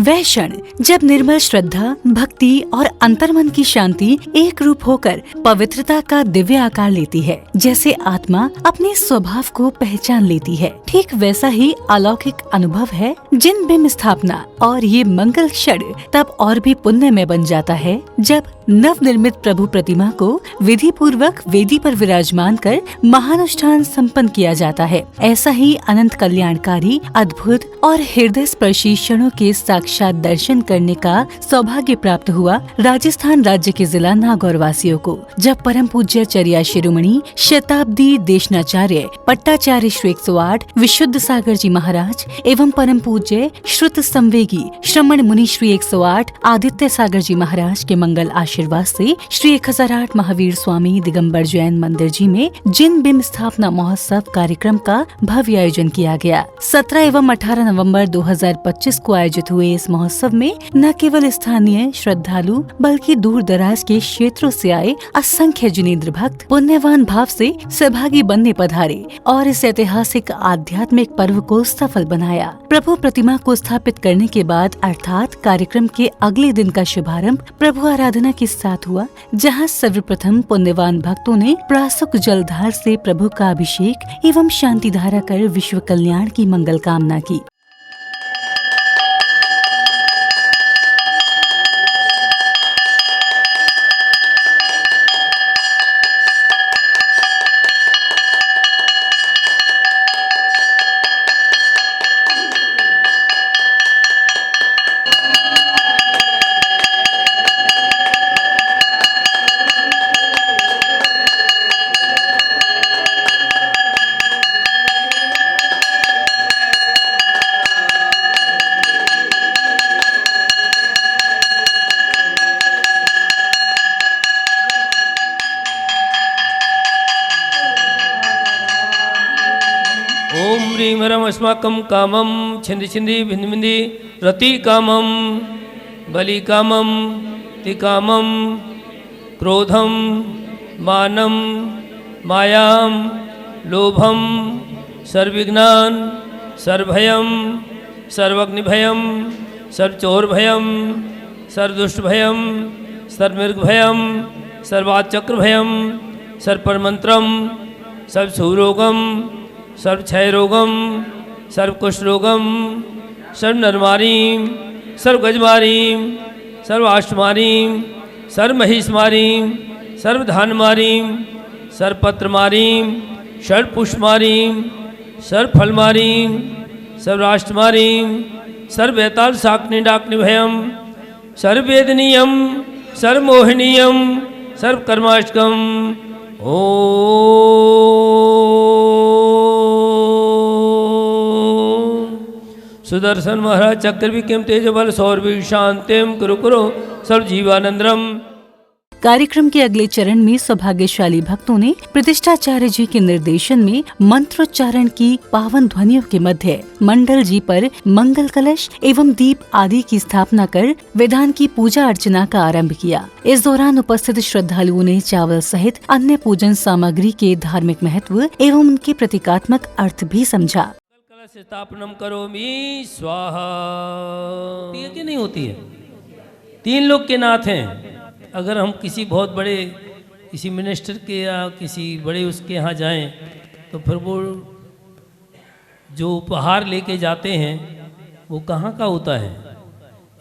वह क्षण जब निर्मल श्रद्धा, भक्ति और अंतर्मन की शांति एक रूप होकर पवित्रता का दिव्य आकार लेती है। जैसे आत्मा अपने स्वभाव को पहचान लेती है, ठीक वैसा ही अलौकिक अनुभव है जिन बिंब स्थापना। और ये मंगल क्षण तब और भी पुण्यमय बन जाता है जब नव निर्मित प्रभु प्रतिमा को विधि पूर्वक वेदी पर विराजमान कर महानुष्ठान संपन्न किया जाता है। ऐसा ही अनंत कल्याणकारी, अद्भुत और हृदय स्पर्शी क्षणों के साक्षात दर्शन करने का सौभाग्य प्राप्त हुआ राजस्थान राज्य के जिला नागौर वासियों को, जब परम पूज्य चर्या शिरोमणि शताब्दी देशनाचार्य पट्टाचार्य श्री 108 विशुद्ध सागर जी महाराज एवं परम पूज्य श्रुत संवेगी श्रमण मुनि श्री 108 आदित्य सागर जी महाराज के मंगल आशीर्वाद से श्री 1008 महावीर स्वामी दिगंबर जैन मंदिर जी में जिन बिंब स्थापना महोत्सव कार्यक्रम का भव्य आयोजन किया गया। 17 एवं 18 नवंबर 2025 को आयोजित हुए इस महोत्सव में न केवल स्थानीय श्रद्धालु बल्कि दूर दराज के क्षेत्रों से आए असंख्य जिनेंद्र भक्त पुण्यवान भाव से सहभागी बनने पधारे और इस ऐतिहासिक आध्यात्मिक पर्व को सफल बनाया। प्रभु प्रतिमा को स्थापित करने के बाद अर्थात कार्यक्रम के अगले दिन का शुभारंभ प्रभु आराधना के साथ हुआ, जहां सर्वप्रथम पुण्यवान भक्तों ने प्रासुक जलधार से प्रभु का अभिषेक एवं शांति धारा कर विश्व कल्याण की मंगल कामना की। ओम ह्रीं हरम अस्माकं कामं छिंदि छिंदि भिंदि भिंदि रति कामं बलि कामं ति कामं क्रोधं मानं मायां लोभं सर्वविघ्नान् सर्वभयं सर्वग्निभयं सर्वचोरभयं सर्वदुष्टभयं सर्वमृगभयं सर्वाचक्रभयं सर्वपरमंत्रं सर्वसूरोगं सर्वक्षयरोगम सर्वकुष्ठरोगम सर्वनरमारीं सर्वगजमारीं सर्वाष्टमारीं सर्वमहिषमारीं सर्वधानमारीं सर्वपत्रमारीं सर्वपुष्पमारीं सर्वफलमारीं सर्वराष्ट्रमारीं सर्ववेताल शाक्नि डाक्निभयं सर्ववेदनीयं सर्वमोहनीयं सर्वकर्माष्टकं सुदर्शन महाराज चक्रविक्रम तेज बल सौरवी शांतिम कुरु कुरु सर्व जीवानंदरम। कार्यक्रम के अगले चरण में सौभाग्यशाली भक्तों ने प्रतिष्ठाचार्य जी के निर्देशन में मंत्रोच्चारण की पावन ध्वनियों के मध्य मंडल जी पर मंगल कलश एवं दीप आदि की स्थापना कर विधान की पूजा अर्चना का आरंभ किया। इस दौरान उपस्थित श्रद्धालुओं ने चावल सहित अन्य पूजन सामग्री के धार्मिक महत्व एवं उनके प्रतीकात्मक अर्थ भी समझा। स्थापनम करोमि स्वाहा। की नहीं होती है, 3 लोग के नाथ हैं। अगर हम किसी बहुत बड़े किसी मिनिस्टर के या किसी बड़े उसके यहाँ जाएं तो फिर वो जो उपहार लेके जाते हैं वो कहाँ का होता है,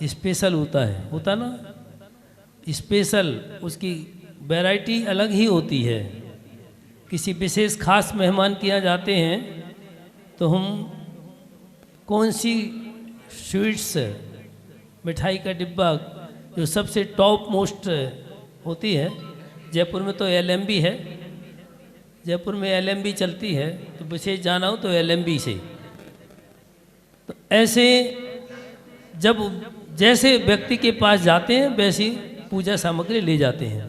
स्पेशल होता ना स्पेशल, उसकी वैरायटी अलग ही होती है। किसी विशेष खास मेहमान के यहाँ जाते हैं तो हम कौन सी स्वीट्स मिठाई का डिब्बा जो सबसे टॉप मोस्ट होती है, जयपुर में तो LMB है, जयपुर में LMB चलती है, तो विशेष जाना हो तो LMB से। तो ऐसे जब जैसे व्यक्ति के पास जाते हैं वैसी पूजा सामग्री ले जाते हैं।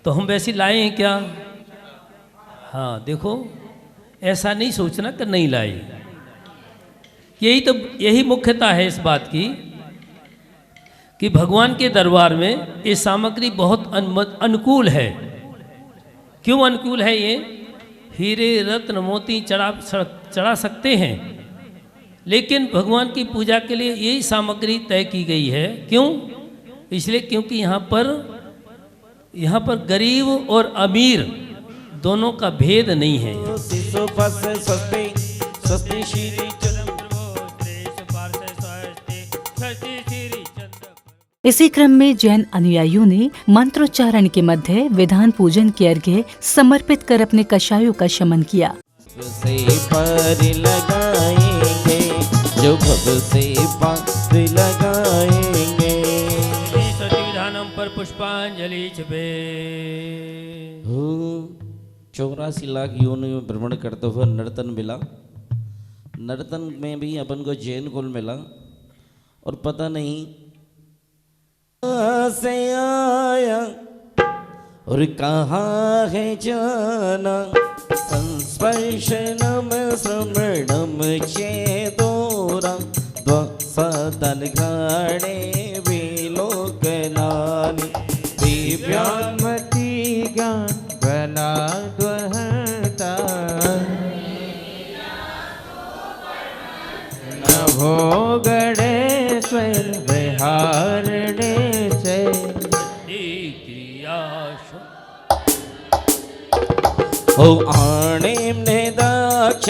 तो हम वैसी लाए हैं क्या? हाँ देखो, ऐसा नहीं सोचना कि नहीं लाए। यही मुख्यता है इस बात की कि भगवान के दरबार में ये सामग्री बहुत अनुकूल है। क्यों अनुकूल है? ये हीरे रत्न मोती चढ़ा सकते हैं, लेकिन भगवान की पूजा के लिए यही सामग्री तय की गई है। क्यों? इसलिए क्योंकि यहाँ पर गरीब और अमीर दोनों का भेद नहीं है। इसी क्रम में जैन अनुयायियों ने मंत्रोच्चारण के मध्य विधान पूजन के अर्घ्य समर्पित कर अपने कषायों का शमन किया। से पार लगाएंगे जो भव से पार लगाएंगे। विधानम पर पुष्पांजलि छपे। 84 लाख योनि में भ्रमण करते हुए नर्तन मिला। नर्तन में भी अपन को जैन कुल मिला और पता नहीं से आया और कहाँ है जाना। संस्पर्शनम श्रमणम चेदोरा द्वसदन घाणे विलोकनानि दिव्यामती ज्ञान बना द्वहता नभो गणेश्वर विहारणे से ओ आणीं निदाक्ष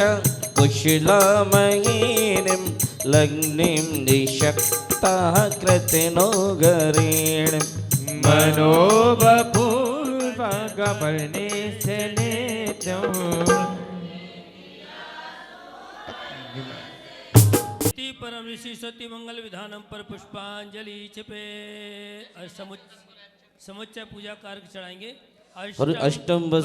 कुशलमयीनिं लग्निं निशक्तः कृतिनो गरेणिं परम ऋषि सत्य मंगल विधानम पर पुष्पांजलि छपे। समुच्चय पूजा कार्य चढ़ाएंगे। और अष्टम बस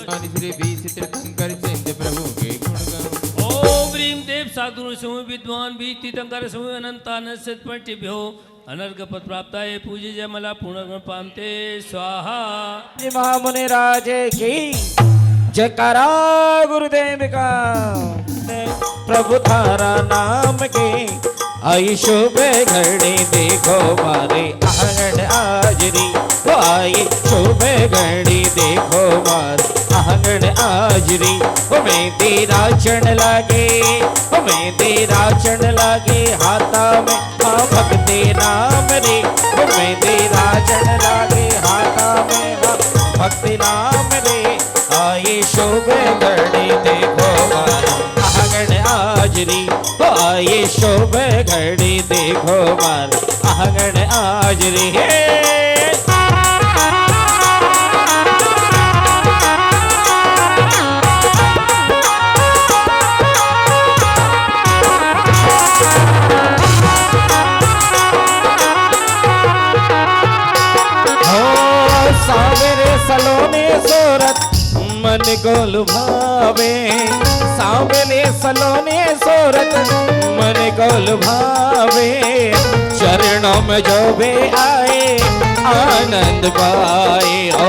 ओम ह्रीं देव साधु समूह विद्वान भी तीर्थंकर समूह अनंतान सत्पटिभ्यो अनर्घ पद प्राप्ताय पूज्य जय मला पूर्ण पामते स्वाहा। महामुनि राजे की जयकारा गुरुदेव का प्रभु थारा नाम के आई शुभ घड़ी देखो मारे आंगन आजरी वो आई शुभ घड़ी देखो मारे आंगन आजरी वो मेहंदी राचन लागे वो मेहंदी राचन लागे हाथा में हाँ भक्ति नाम रे वो मेहंदी राचन लागे हाथा में हाँ भक्ति नाम रे आई शुभ घड़ी देखो मारे आंगन आजरी वो आई शुभ घड़ी देखो मार आंगन आजरी है। सावरे सलोने सूरत मन को लुभावे सावरे सलोने सूरत मन को लुभावे चरणों में जो भी आए आनंद पाए ओ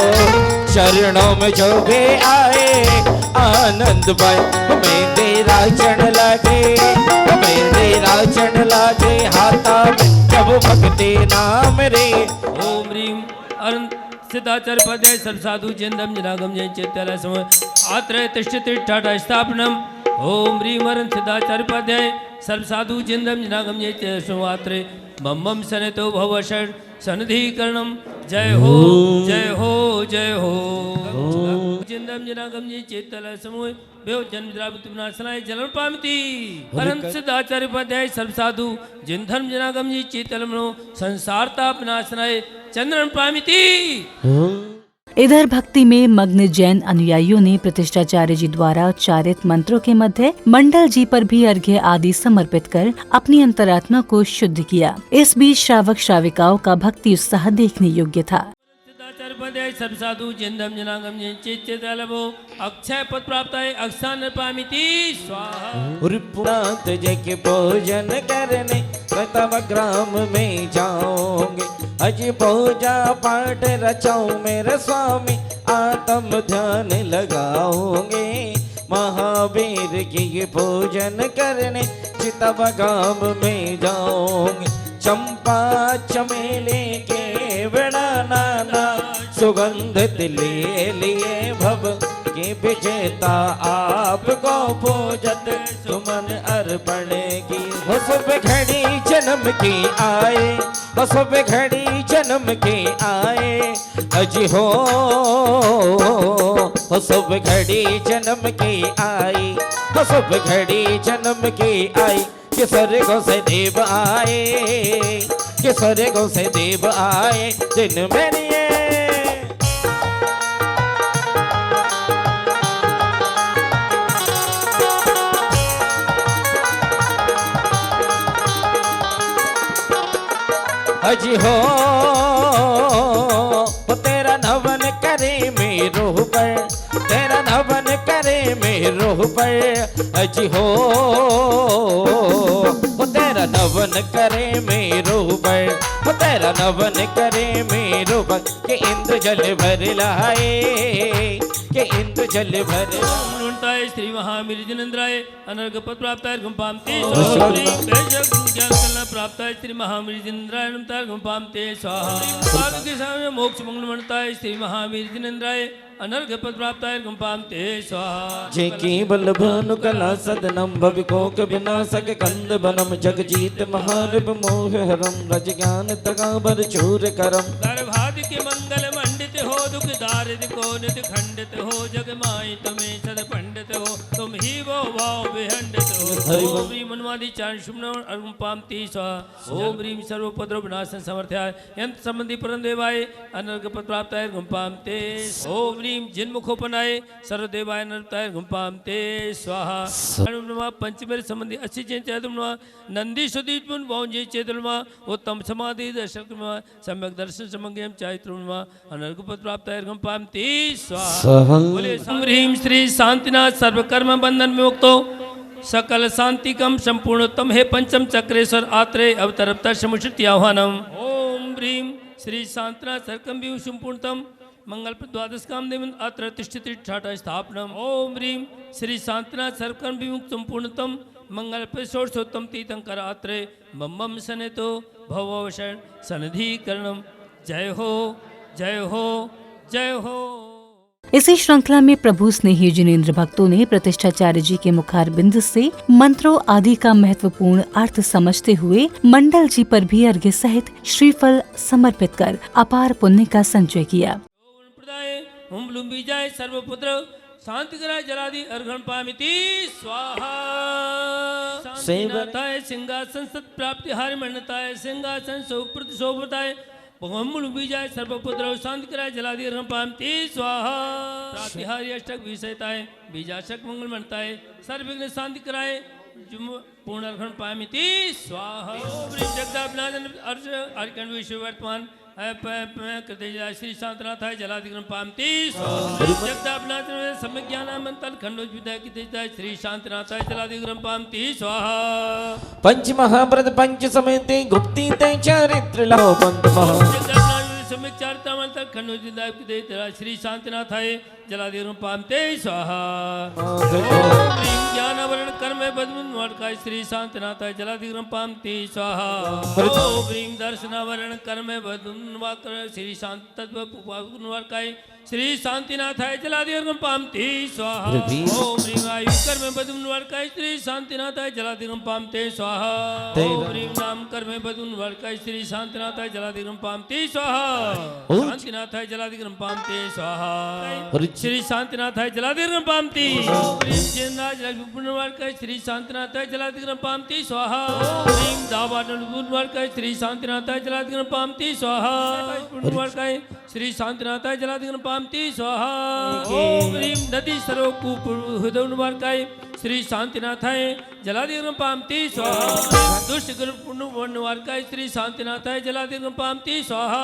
चरणों में जो भी आए आनंद पाए हमें तेरा चढ़ लागे हमें तेरा चढ़ लागे हाथा में जब भक्ति नाम रे। ओम ह्रीं अनंत सिद्धाचार्य पदे सर्वसाधु जिंदम जनागम जय चैत्यालय समय आत्रय तिष्ठतिष्ठाटा स्थापनम। ओम ह्रीं अनंत सिद्धाचार्य पदे सर्वसाधु जिंदम जनागम जय चैत्यालय मम मम सनतो भवषण सन्निधिकरणम। जय हो जय हो जय हो। जिंदम जनागम जय चैत्यालय समूह बेव जन्म द्रावितनाशनाय जन्म पामती अनंत सिद्धाचार्य पदे सर्वसाधु जिंधर्म जनागम जी चैतलमनो संसारतापनाशनाय चंद्रन पामिति। इधर भक्ति में मग्न जैन अनुयायियों ने प्रतिष्ठाचार्य जी द्वारा उच्चारित मंत्रों के मध्य मंडल जी पर भी अर्घ्य आदि समर्पित कर अपनी अंतरात्मा को शुद्ध किया। इस बीच श्रावक श्राविकाओं का भक्ति उत्साह देखने योग्य था। सर्वसाधु जिंदम जनागम चित्तलभो अक्षय पद प्राप्ताय अक्षान पामिति स्वाहा। पुरात जय के भोजन करने तब ग्राम में जाओगे अज पूजा पाठ रचाऊं मेरे स्वामी आत्म ध्यान लगाओगे महावीर की पूजन करने तब गांव में जाओगे चंपा चमेली के बड़ा नाना सुगंध ले लिए भव की विजेता आपको पूजत सुमन अर्पण की। हो शुभ घड़ी जन्म की आए, हो शुभ घड़ी जन्म की आए, अजी हो शुभ घड़ी जन्म की आई, हो शुभ घड़ी जन्म की आई। कि स्वर्गों से देव आए, कि स्वर्गों से देव आए दिन मेरी अजी हो तेरा नवन करे मेरो पर, तेरा नवन करे मेरो पर, अजी हो तेरा नवन करे मेरो पर, तेरा नवन करे मेरो पर। के इंद्र जल भर लाए, के इंद्र जल भर लाए। श्री महावीर जिनेन्द्राय अनर्घ पद प्राप्ताय गुम्पामते स्वाहा। ज्ञान कलना प्राप्ताय श्री महावीर जिनेन्द्राय नमताय गुम्पामते स्वाहा। पाद के सामने मोक्ष मंगल मनताय श्री महावीर जिनेन्द्राय अनर्घ पद प्राप्ताय गुम्पामते स्वाहा। जे की बल भानु कला सदनम भविकोक विनाशक कंद बनम जगजीत महारभ मोह हरम रज ज्ञान तगाबर चूर करम। गर्भादि के मंगल मंडित हो दुख दारिद को नित खंडित हो जग माई तुम्हें सद पंडित हो तुम ही वो भाव विहंडित हो। ओम ह्रीं मनवादि चारण शुभ्न अर्घम पामती स्वाहा। ओम ह्रीं सर्वोपद्रव विनाशन समर्थ्याय यंत्र संबंधी परम देवाय अनर्घ पद प्राप्ताय गुम्पामते। ओम ह्रीं जिन्मुखोपनाय सर्वदेवाय नरताय गुम्पामते स्वाहा। पंचमेर संबंधी अस्सी चैतुर्मा नंदी सुदीपन वाउंजे चैतुर्मा उत्तम समाधि दर्शक सम्यक दर्शन समंगेम चैतुर्मा अनर्घ पद प्राप्ताय गुम्पामते स्वाहा। बोले ह्रीं श्री शांतिनाथ सर्वकर्म बंधन विमुक्तो सकल शांतिकम संपूर्णोत्तम हे पंचम चक्रेश्वर आत्रे अवतरप्त समुचित आह्वानम। ओम ह्रीं श्री शांतिनाथ सर्कम भी संपूर्णतम मंगल द्वादश काम देवन अत्र तिष्ठति ठाटा स्थापनम। ओम ह्रीं श्री शांतिनाथ सर्कम भी संपूर्णतम मंगल षोडशोत्तम तीर्थंकर आत्रे मम सनेतो भवशरण सन्निधिकरणम। जय हो जय हो जय हो। इसी श्रृंखला में प्रभु स्नेही जिनेन्द्र भक्तों ने प्रतिष्ठाचार्य जी के मुखारबिंद से मंत्रों आदि का महत्वपूर्ण अर्थ समझते हुए मंडल जी पर भी अर्घ्य सहित श्रीफल समर्पित कर अपार पुण्य का संचय किया। ओम लुम्बिजाय सर्वपुत्र शांतिकराय जलादि अर्घण पामिति स्वाहा। शांतिनाथाय सिंहासन सत प्राप्ति हारि मन्नताय सिंहासन शोभताय ओम लुम्बिजाय सर्वपुत्र शांतिकराय जलादि अर्घण पामिति स्वाहा। प्राप्ति हारि अष्टक विषयताय बीजाशक मंगल मनताय सर्वविघ्न शांतिकराय पूर्ण अर्घण पामिति स्वाहा। ओम ह्रीं जगदाभिनाथन अर्ज अर्घण विश्व वर्तमान श्री शांतनाथाय जलाधिग्रम पामती जगदाभिनाथ सम्यक ज्ञानामंतन खंडोज विद्या की श्री शांतनाथाय जलाधिग्रम पामती स्वाहा। पंच महाव्रत पंच समेते गुप्ती ते चारित्र लो पंत महा सम्यक चारित्रामंतन खंडोज विद्या की श्री शांतनाथाय जलाधिग्रम पामते स्वाहा। ज्ञानावरण कर्म बदमुन वर्काय श्री शांतनाथाय जलाधिग्रम पामती स्वाहा। ओम ह्रीं दर्शनावरण कर्म बदमुन वाकर श्री शांत तत्व वर्काय श्री शांतिनाथाय जलाधिग्रम पामती स्वाहा। ओम ह्रीं आयु कर्म बदमुन वर्काय श्री शांतिनाथाय जलाधिग्रम पामते स्वाहा। ओम ह्रीं नाम कर्म बदमुन वर्काय श्री शांतिनाथाय जलाधिग्रम पामती स्वाहा। शांतिनाथाय जलाधिग्रम पामते स्वाहा। श्री शांतिनाथाय जलाधिग्रम पामती। ओम ह्रीं जयनाथ लक्ष्मीवर्काय श्री शांतिनाथाय जलाधिग्रम पामती स्वाहा। ओम ह्रीं दावानवर्काय श्री शांतिनाथाय जलाधिग्रम पामती स्वाहा। वर्काय श्री शांतिनाथाय जलाधिग्रम पामती स्वाहा। ओम ह्रीं नदी सरोकूप हृदयवर्काय श्री शांतिनाथाय जलाधिग्रम पामती स्वाहा। दुष्ट गुरु पुण्यवर्काय श्री शांतिनाथाय जलाधिग्रम पामती स्वाहा।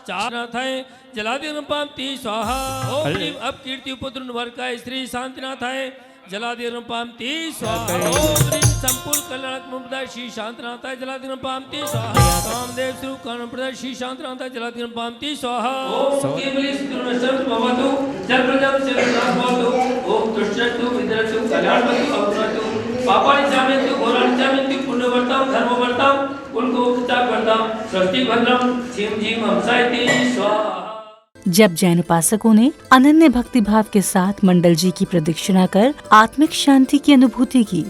चारनाथाय जलाधिग्रम पामती स्वाहा। ओम ह्रीं अब कीर्ति उपद्रव वर्काय श्री शांतिनाथाय जलाधिग्रम पामती स्वाहा। ओम ह्रीं संपूर्ण कल्याणक मुक्ताय श्री शांतिनाथाय जलाधिग्रम पामती स्वाहा। कामदेव श्री कर्णप्रदाय श्री शांतिनाथाय जलाधिग्रम पामती स्वाहा। ओम केवली सिद्धि भवतु जल प्रजम सेवनाभवतु। ओम तुष्टतु विद्रतु कल्याणवतु अवतु पापानि जामयन्तु घोराणि जामयन्तु पुण्यवर्तां धर्मवर्तां उनको उपचार करता स्वस्ति भद्रम झीम झीम हमसायति स्वाहा। जब जैन उपासकों ने अनन्य भक्ति भाव के साथ मंडल जी की प्रदक्षिणा कर आत्मिक शांति की अनुभूति की।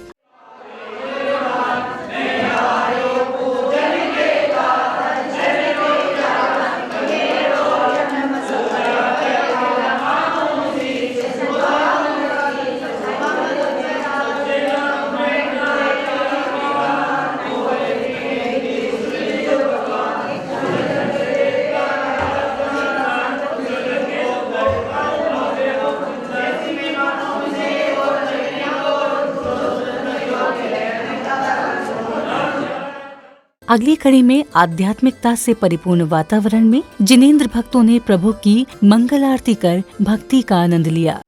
अगली कड़ी में आध्यात्मिकता से परिपूर्ण वातावरण में जिनेंद्र भक्तों ने प्रभु की मंगल आरती कर भक्ति का आनंद लिया।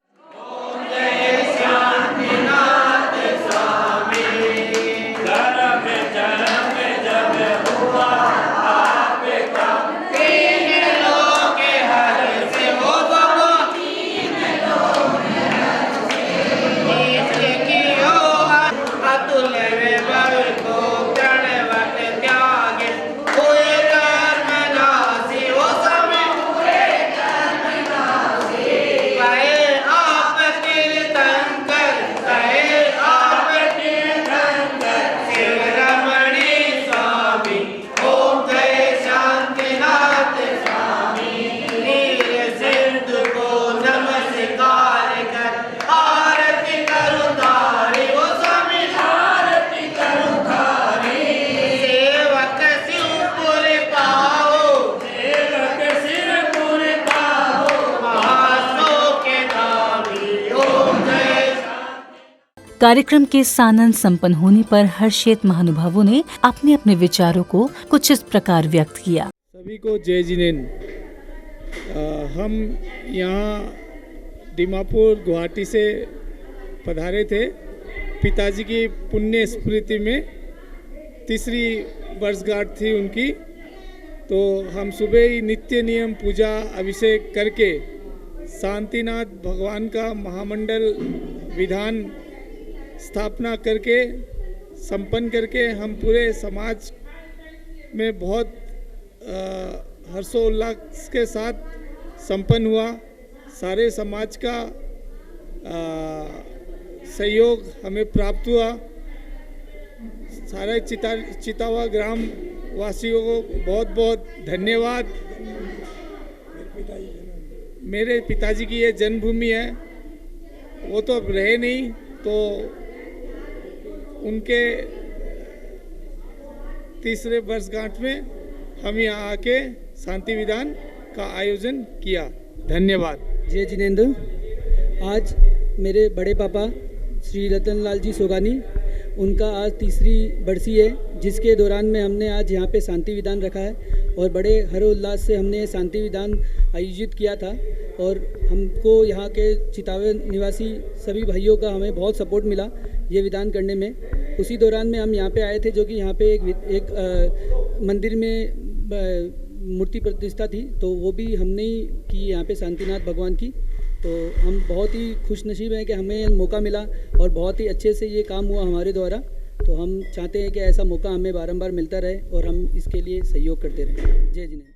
कार्यक्रम के सानंद संपन्न होने पर हर्षित महानुभावों ने अपने अपने विचारों को कुछ इस प्रकार व्यक्त किया। सभी को जय जिनेंद्र। हम यहाँ दीमापुर गुवाहाटी से पधारे थे। पिताजी की पुण्य स्मृति में तीसरी वर्षगांठ थी उनकी, तो हम सुबह ही नित्य नियम पूजा अभिषेक करके शांतिनाथ भगवान का महामंडल विधान स्थापना करके संपन्न करके हम पूरे समाज में बहुत हर्षोल्लास के साथ संपन्न हुआ। सारे समाज का सहयोग हमें प्राप्त हुआ। सारे चितावा ग्राम वासियों को बहुत बहुत धन्यवाद। मेरे पिताजी की ये जन्मभूमि है, वो तो अब रहे नहीं, तो उनके तीसरे वर्षगांठ में हम यहाँ आके शांति विधान का आयोजन किया। धन्यवाद। जय जिनेंद्र। आज मेरे बड़े पापा श्री रतन लाल जी सोगानी, उनका आज तीसरी बरसी है, जिसके दौरान में हमने आज यहाँ पे शांति विधान रखा है और बड़े हर्षोल्लास से हमने शांति विधान आयोजित किया था। और हमको यहाँ के चितावे निवासी सभी भाइयों का हमें बहुत सपोर्ट मिला ये विधान करने में। उसी दौरान में हम यहाँ पे आए थे, जो कि यहाँ पे एक मंदिर में मूर्ति प्रतिष्ठा थी, तो वो भी हमने ही की यहाँ पे शांतिनाथ भगवान की। तो हम बहुत ही खुशनसीब हैं कि हमें मौका मिला और बहुत ही अच्छे से ये काम हुआ हमारे द्वारा। तो हम चाहते हैं कि ऐसा मौका हमें बारंबार मिलता रहे और हम इसके लिए सहयोग करते रहें। जय जिनेंद्र।